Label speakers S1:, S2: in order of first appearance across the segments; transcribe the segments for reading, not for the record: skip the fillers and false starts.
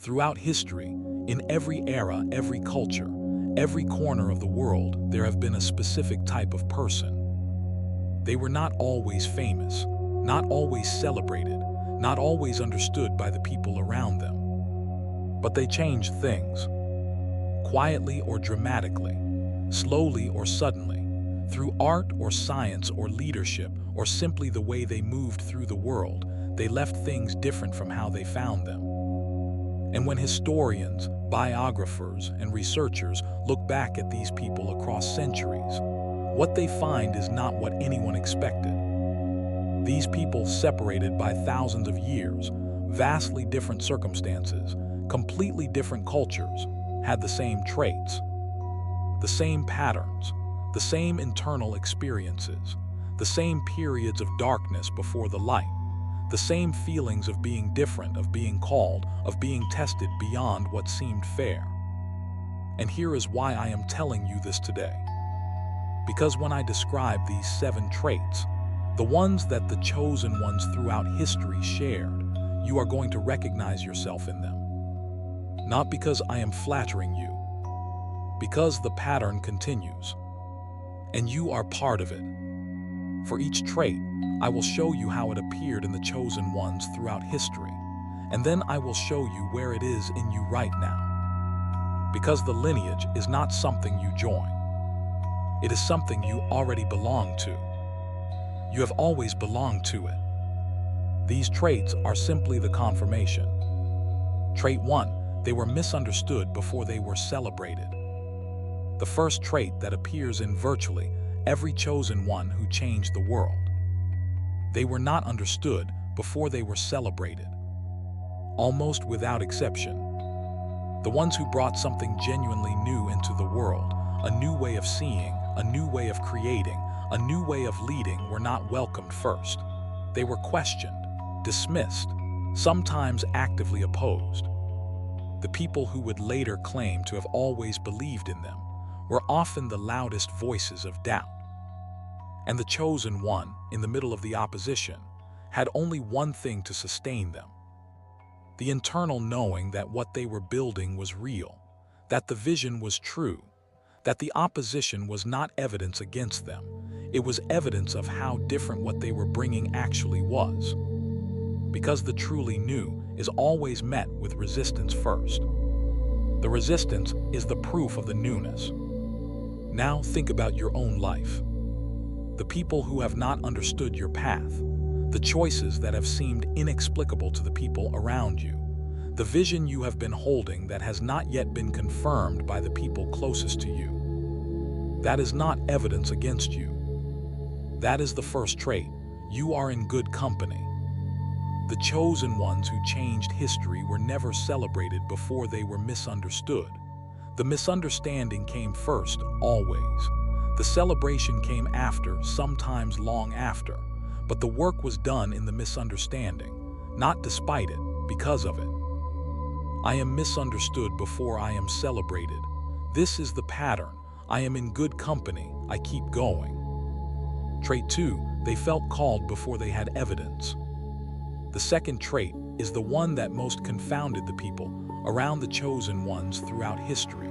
S1: Throughout history, in every era, every culture, every corner of the world, there have been a specific type of person. They were not always famous, not always celebrated, not always understood by the people around them. But they changed things, quietly or dramatically, slowly or suddenly, through art or science or leadership or simply the way they moved through the world. They left things different from how they found them. And when historians, biographers, and researchers look back at these people across centuries, what they find is not what anyone expected. These people, separated by thousands of years, vastly different circumstances, completely different cultures, had the same traits, the same patterns, the same internal experiences, the same periods of darkness before the light, the same feelings of being different, of being called, of being tested beyond what seemed fair. And here is why I am telling you this today. Because when I describe these 7 traits, the ones that the chosen ones throughout history shared, you are going to recognize yourself in them. Not because I am flattering you, because the pattern continues, and you are part of it. For each trait, I will show you how it appeared in the chosen ones throughout history, and then I will show you where it is in you right now. Because the lineage is not something you join. It is something you already belong to. You have always belonged to it. These traits are simply the confirmation. Trait 1, they were misunderstood before they were celebrated. The first trait that appears in virtually every chosen one who changed the world. They were not understood before they were celebrated. Almost without exception. The ones who brought something genuinely new into the world, a new way of seeing, a new way of creating, a new way of leading, were not welcomed first. They were questioned, dismissed, sometimes actively opposed. The people who would later claim to have always believed in them were often the loudest voices of doubt. And the chosen one, in the middle of the opposition, had only one thing to sustain them: the internal knowing that what they were building was real, that the vision was true, that the opposition was not evidence against them, it was evidence of how different what they were bringing actually was. Because the truly new is always met with resistance first. The resistance is the proof of the newness. Now think about your own life. The people who have not understood your path, the choices that have seemed inexplicable to the people around you, the vision you have been holding that has not yet been confirmed by the people closest to you. That is not evidence against you. That is the first trait. You are in good company. The chosen ones who changed history were never celebrated before they were misunderstood. The misunderstanding came first, always. The celebration came after, sometimes long after. But the work was done in the misunderstanding, not despite it, because of it. I am misunderstood before I am celebrated. This is the pattern. I am in good company. I keep going. Trait 2, they felt called before they had evidence. The second trait is the one that most confounded the people around the chosen ones throughout history.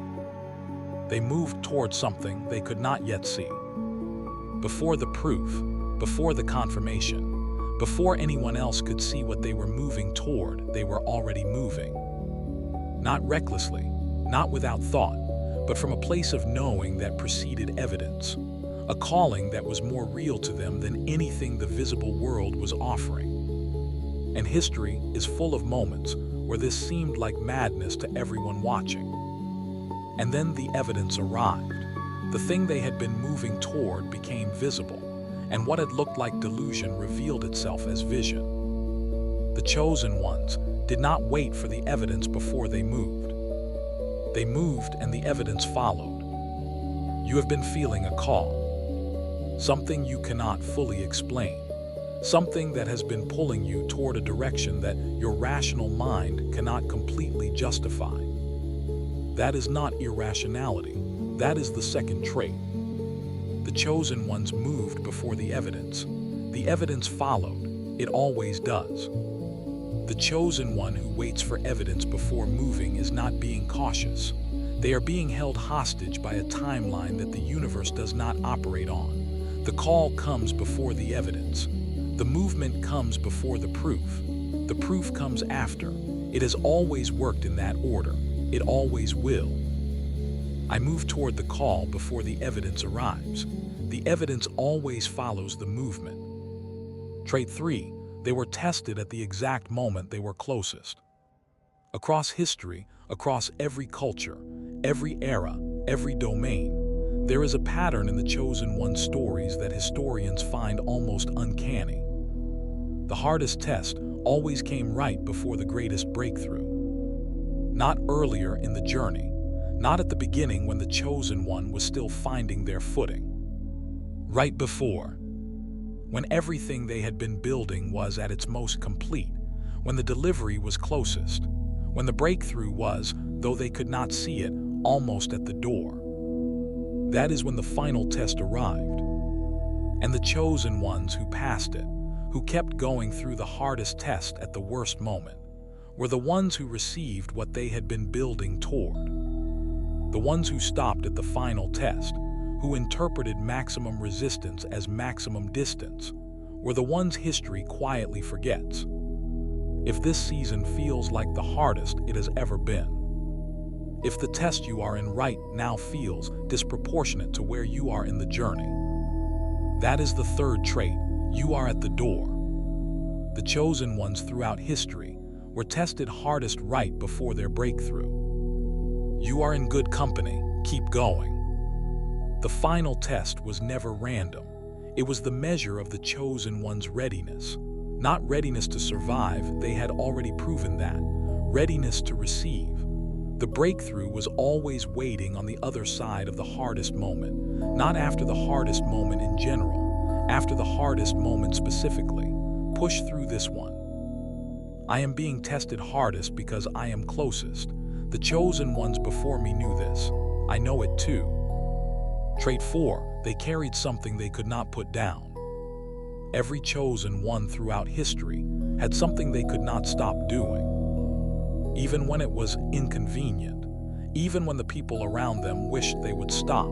S1: They moved toward something they could not yet see. Before the proof, before the confirmation, before anyone else could see what they were moving toward, they were already moving. Not recklessly, not without thought, but from a place of knowing that preceded evidence, a calling that was more real to them than anything the visible world was offering. And history is full of moments where this seemed like madness to everyone watching. And then the evidence arrived. The thing they had been moving toward became visible, and what had looked like delusion revealed itself as vision. The chosen ones did not wait for the evidence before they moved. They moved and the evidence followed. You have been feeling a call, something you cannot fully explain, something that has been pulling you toward a direction that your rational mind cannot completely justify. That is not irrationality. That is the second trait. The chosen ones moved before the evidence. The evidence followed. It always does. The chosen one who waits for evidence before moving is not being cautious. They are being held hostage by a timeline that the universe does not operate on. The call comes before the evidence. The movement comes before the proof. The proof comes after. It has always worked in that order. It always will. I move toward the call before the evidence arrives. The evidence always follows the movement. Trait 3. They were tested at the exact moment they were closest. Across history, across every culture, every era, every domain, there is a pattern in the chosen one's stories that historians find almost uncanny. The hardest test always came right before the greatest breakthrough. Not earlier in the journey, not at the beginning when the chosen one was still finding their footing. Right before, when everything they had been building was at its most complete, when the delivery was closest, when the breakthrough was, though they could not see it, almost at the door. That is when the final test arrived. And the chosen ones who passed it, who kept going through the hardest test at the worst moment, were the ones who received what they had been building toward. The ones who stopped at the final test, who interpreted maximum resistance as maximum distance, were the ones history quietly forgets. If this season feels like the hardest it has ever been, if the test you are in right now feels disproportionate to where you are in the journey, that is the third trait. You are at the door. The chosen ones throughout history were tested hardest right before their breakthrough. You are in good company. Keep going. The final test was never random. It was the measure of the chosen one's readiness. Not readiness to survive, they had already proven that. Readiness to receive. The breakthrough was always waiting on the other side of the hardest moment, not after the hardest moment in general, after the hardest moment specifically. Push through this one. I am being tested hardest because I am closest. The chosen ones before me knew this. I know it too. Trait 4. They carried something they could not put down. Every chosen one throughout history had something they could not stop doing. Even when it was inconvenient, even when the people around them wished they would stop,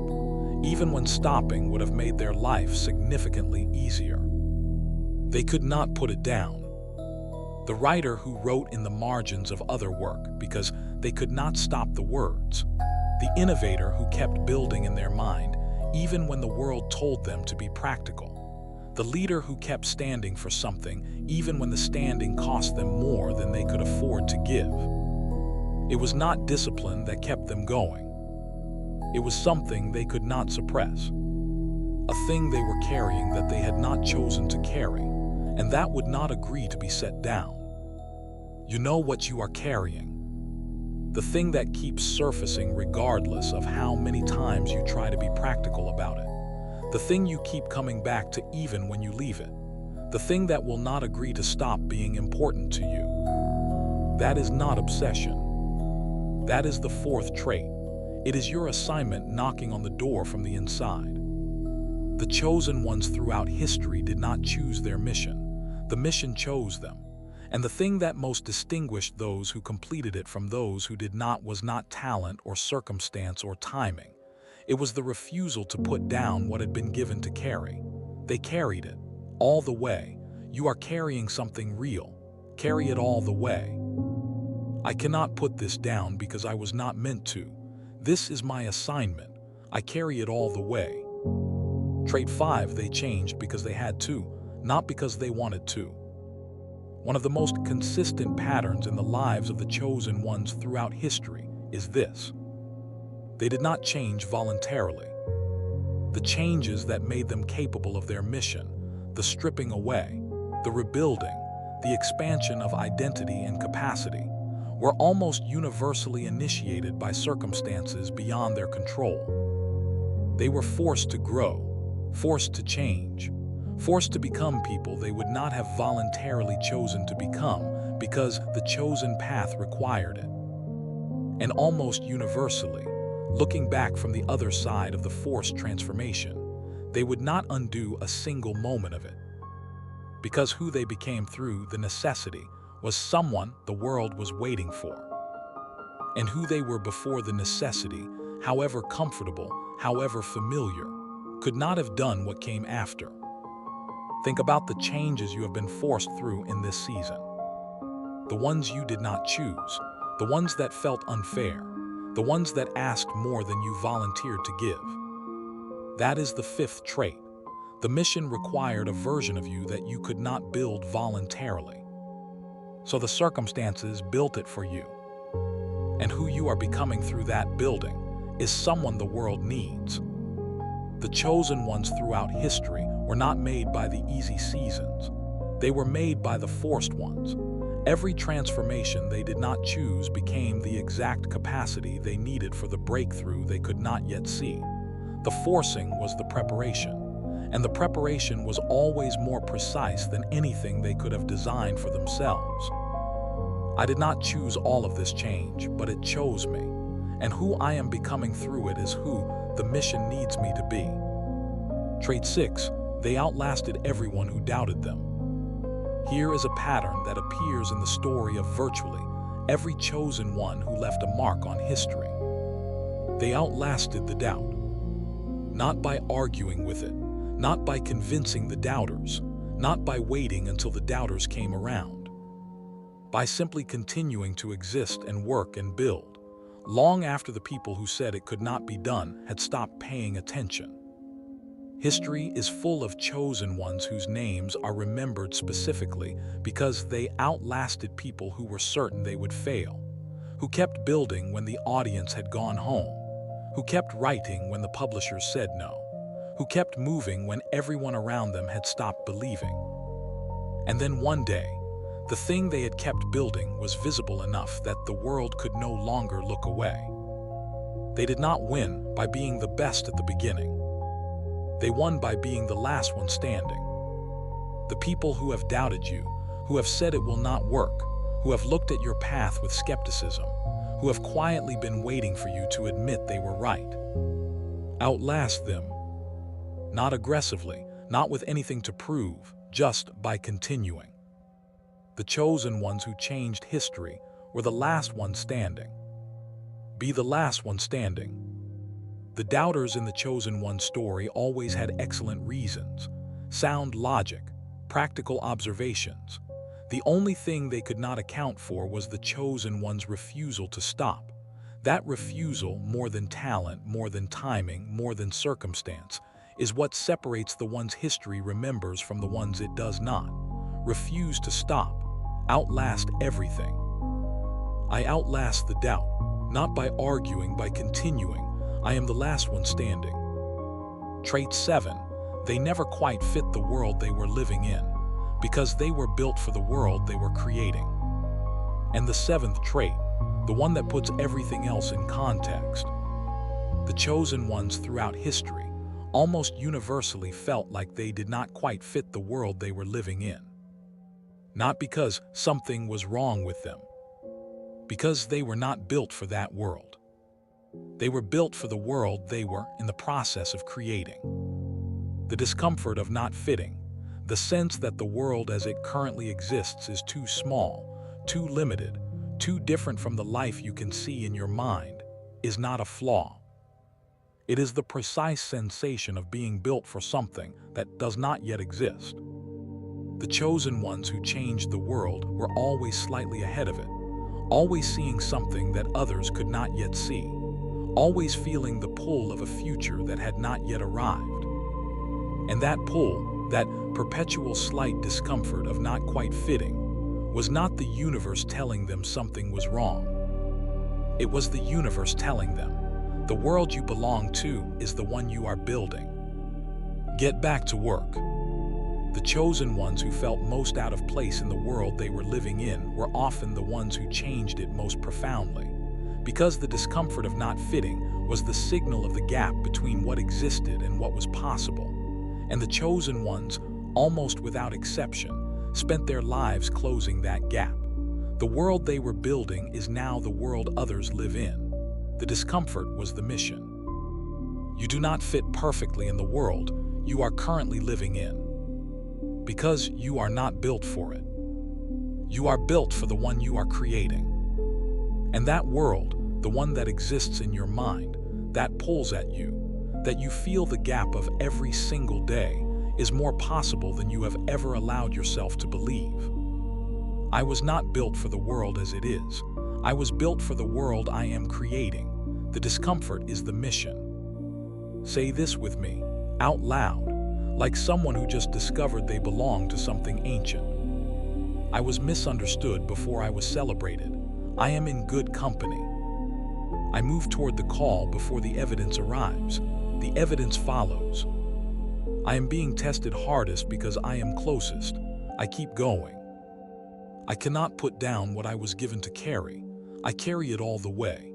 S1: even when stopping would have made their life significantly easier. They could not put it down. The writer who wrote in the margins of other work because they could not stop the words. The innovator who kept building in their mind even when the world told them to be practical. The leader who kept standing for something even when the standing cost them more than they could afford to give. It was not discipline that kept them going. It was something they could not suppress. A thing they were carrying that they had not chosen to carry, and that would not agree to be set down. You know what you are carrying. The thing that keeps surfacing regardless of how many times you try to be practical about it. The thing you keep coming back to even when you leave it. The thing that will not agree to stop being important to you. That is not obsession. That is the fourth trait. It is your assignment knocking on the door from the inside. The chosen ones throughout history did not choose their mission. The mission chose them. And the thing that most distinguished those who completed it from those who did not was not talent or circumstance or timing. It was the refusal to put down what had been given to carry. They carried it, all the way. You are carrying something real. Carry it all the way. I cannot put this down because I was not meant to. This is my assignment. I carry it all the way. Trait 5, they changed because they had to, not because they wanted to. One of the most consistent patterns in the lives of the chosen ones throughout history is this. They did not change voluntarily. The changes that made them capable of their mission, the stripping away, the rebuilding, the expansion of identity and capacity, were almost universally initiated by circumstances beyond their control. They were forced to grow, forced to change, forced to become people they would not have voluntarily chosen to become because the chosen path required it. And almost universally, looking back from the other side of the forced transformation, they would not undo a single moment of it. Because who they became through the necessity was someone the world was waiting for. And who they were before the necessity, however comfortable, however familiar, could not have done what came after. Think about the changes you have been forced through in this season. The ones you did not choose, the ones that felt unfair, the ones that asked more than you volunteered to give. That is the fifth trait. The mission required a version of you that you could not build voluntarily. So the circumstances built it for you. And who you are becoming through that building is someone the world needs. The chosen ones throughout history were not made by the easy seasons. They were made by the forced ones. Every transformation they did not choose became the exact capacity they needed for the breakthrough they could not yet see. The forcing was the preparation, and the preparation was always more precise than anything they could have designed for themselves. I did not choose all of this change, but it chose me, and who I am becoming through it is who the mission needs me to be. Trait 6. They outlasted everyone who doubted them. Here is a pattern that appears in the story of virtually every chosen one who left a mark on history. They outlasted the doubt. Not by arguing with it, not by convincing the doubters, not by waiting until the doubters came around. By simply continuing to exist and work and build, long after the people who said it could not be done had stopped paying attention. History is full of chosen ones whose names are remembered specifically because they outlasted people who were certain they would fail, who kept building when the audience had gone home, who kept writing when the publishers said no, who kept moving when everyone around them had stopped believing. And then one day, the thing they had kept building was visible enough that the world could no longer look away. They did not win by being the best at the beginning. They won by being the last one standing. The people who have doubted you, who have said it will not work, who have looked at your path with skepticism, who have quietly been waiting for you to admit they were right. Outlast them. Not aggressively, not with anything to prove, just by continuing. The chosen ones who changed history were the last ones standing. Be the last one standing. The doubters in the chosen one story always had excellent reasons, sound logic, practical observations. The only thing they could not account for was the chosen one's refusal to stop. That refusal, more than talent, more than timing, more than circumstance, is what separates the ones history remembers from the ones it does not. Refuse to stop. Outlast everything. I outlast the doubt, not by arguing, by continuing. I am the last one standing. Trait 7. They never quite fit the world they were living in, because they were built for the world they were creating. And the 7th trait, the one that puts everything else in context. The chosen ones throughout history almost universally felt like they did not quite fit the world they were living in. Not because something was wrong with them, because they were not built for that world. They were built for the world they were in the process of creating. The discomfort of not fitting, the sense that the world as it currently exists is too small, too limited, too different from the life you can see in your mind, is not a flaw. It is the precise sensation of being built for something that does not yet exist. The chosen ones who changed the world were always slightly ahead of it, always seeing something that others could not yet see, always feeling the pull of a future that had not yet arrived. And that pull, that perpetual slight discomfort of not quite fitting, was not the universe telling them something was wrong. It was the universe telling them, the world you belong to is the one you are building. Get back to work. The chosen ones who felt most out of place in the world they were living in were often the ones who changed it most profoundly, because the discomfort of not fitting was the signal of the gap between what existed and what was possible. And the chosen ones, almost without exception, spent their lives closing that gap. The world they were building is now the world others live in. The discomfort was the mission. You do not fit perfectly in the world you are currently living in, because you are not built for it. You are built for the one you are creating. And that world, the one that exists in your mind, that pulls at you, that you feel the gap of every single day, is more possible than you have ever allowed yourself to believe. I was not built for the world as it is. I was built for the world I am creating. The discomfort is the mission. Say this with me, out loud, like someone who just discovered they belong to something ancient. I was misunderstood before I was celebrated. I am in good company. I move toward the call before the evidence arrives. The evidence follows. I am being tested hardest because I am closest. I keep going. I cannot put down what I was given to carry. I carry it all the way.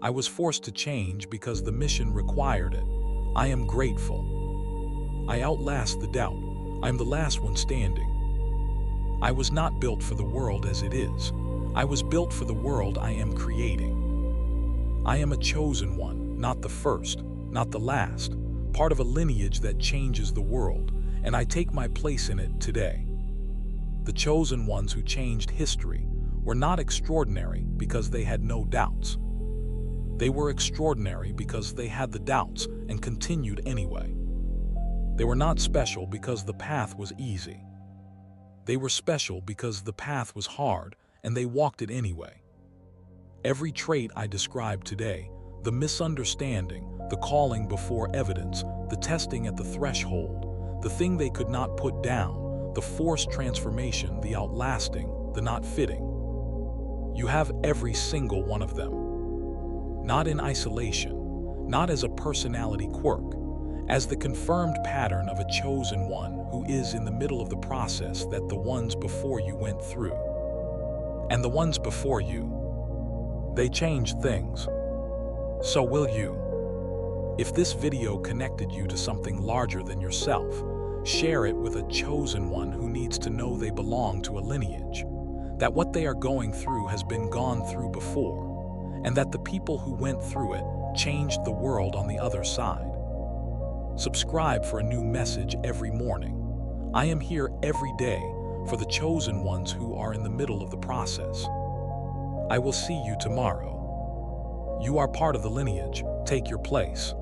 S1: I was forced to change because the mission required it. I am grateful. I outlast the doubt. I am the last one standing. I was not built for the world as it is. I was built for the world I am creating. I am a chosen one, not the first, not the last, part of a lineage that changes the world, and I take my place in it today. The chosen ones who changed history were not extraordinary because they had no doubts. They were extraordinary because they had the doubts and continued anyway. They were not special because the path was easy. They were special because the path was hard and they walked it anyway. Every trait I described today, the misunderstanding, the calling before evidence, the testing at the threshold, the thing they could not put down, the forced transformation, the outlasting, the not fitting. You have every single one of them. Not in isolation, not as a personality quirk, as the confirmed pattern of a chosen one who is in the middle of the process that the ones before you went through. And the ones before you, they changed things. So will you. If this video connected you to something larger than yourself, share it with a chosen one who needs to know they belong to a lineage, that what they are going through has been gone through before, and that the people who went through it changed the world on the other side. Subscribe for a new message every morning. I am here every day for the chosen ones who are in the middle of the process. I will see you tomorrow. You are part of the lineage. Take your place.